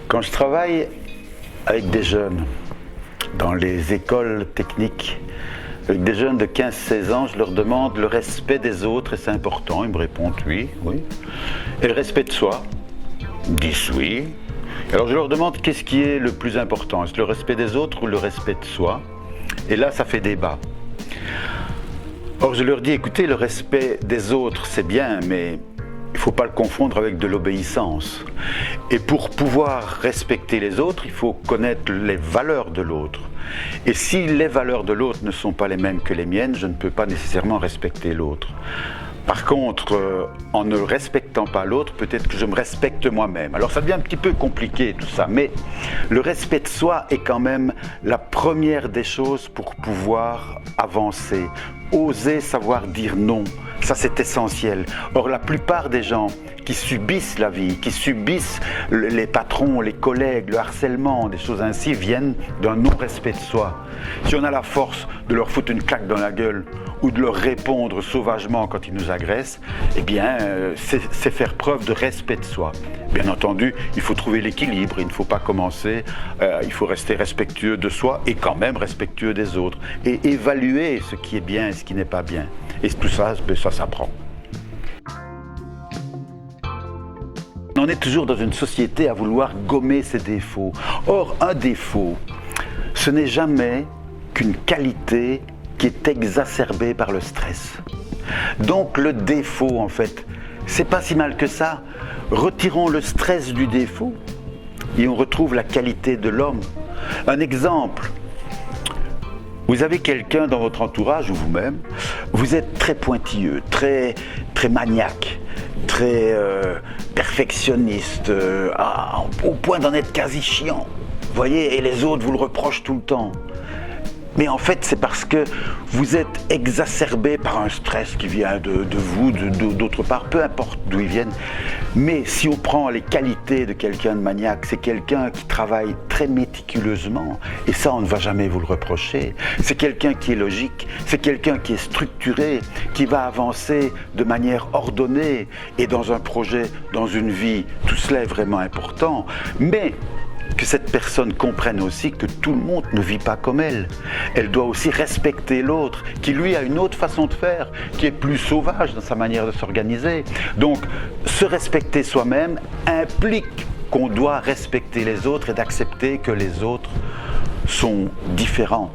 Quand je travaille avec des jeunes dans les écoles techniques, avec des jeunes de 15-16 ans, je leur demande le respect des autres et c'est important. Ils me répondent oui, oui. Et le respect de soi, ils me disent oui. Alors je leur demande qu'est-ce qui est le plus important, est-ce le respect des autres ou le respect de soi? Et là, ça fait débat. Or, je leur dis, écoutez, le respect des autres, c'est bien, mais il ne faut pas le confondre avec de l'obéissance. Et pour pouvoir respecter les autres, il faut connaître les valeurs de l'autre. Et si les valeurs de l'autre ne sont pas les mêmes que les miennes, je ne peux pas nécessairement respecter l'autre. Par contre, en ne respectant pas l'autre, peut-être que je me respecte moi-même. Alors ça devient un petit peu compliqué tout ça, mais le respect de soi est quand même la première des choses pour pouvoir avancer. Oser savoir dire non, ça c'est essentiel. Or la plupart des gens qui subissent la vie, qui subissent les patrons, les collègues, le harcèlement, des choses ainsi, viennent d'un non-respect de soi. Si on a la force de leur foutre une claque dans la gueule ou de leur répondre sauvagement quand ils nous agressent, eh bien c'est faire preuve de respect de soi. Bien entendu, il faut trouver l'équilibre, il ne faut pas commencer, il faut rester respectueux de soi et quand même respectueux des autres et évaluer ce qui est bien et ce qui n'est pas bien. Et tout ça, ça s'apprend. On est toujours dans une société à vouloir gommer ses défauts. Or, un défaut, ce n'est jamais qu'une qualité qui est exacerbée par le stress. Donc le défaut, en fait, c'est pas si mal que ça. Retirons le stress du défaut et on retrouve la qualité de l'homme. Un exemple, vous avez quelqu'un dans votre entourage ou vous-même, vous êtes très pointilleux, très maniaque, très perfectionniste, au point d'en être quasi chiant. Vous voyez, et les autres vous le reprochent tout le temps. Mais en fait, c'est parce que vous êtes exacerbé par un stress qui vient de vous, d'autre part, peu importe d'où ils viennent. Mais si on prend les qualités de quelqu'un de maniaque, c'est quelqu'un qui travaille très méticuleusement. Et ça, on ne va jamais vous le reprocher. C'est quelqu'un qui est logique, c'est quelqu'un qui est structuré, qui va avancer de manière ordonnée. Et dans un projet, dans une vie, tout cela est vraiment important. Mais que cette personne comprenne aussi que tout le monde ne vit pas comme elle. Elle doit aussi respecter l'autre, qui lui a une autre façon de faire, qui est plus sauvage dans sa manière de s'organiser. Donc, se respecter soi-même implique qu'on doit respecter les autres et d'accepter que les autres sont différents.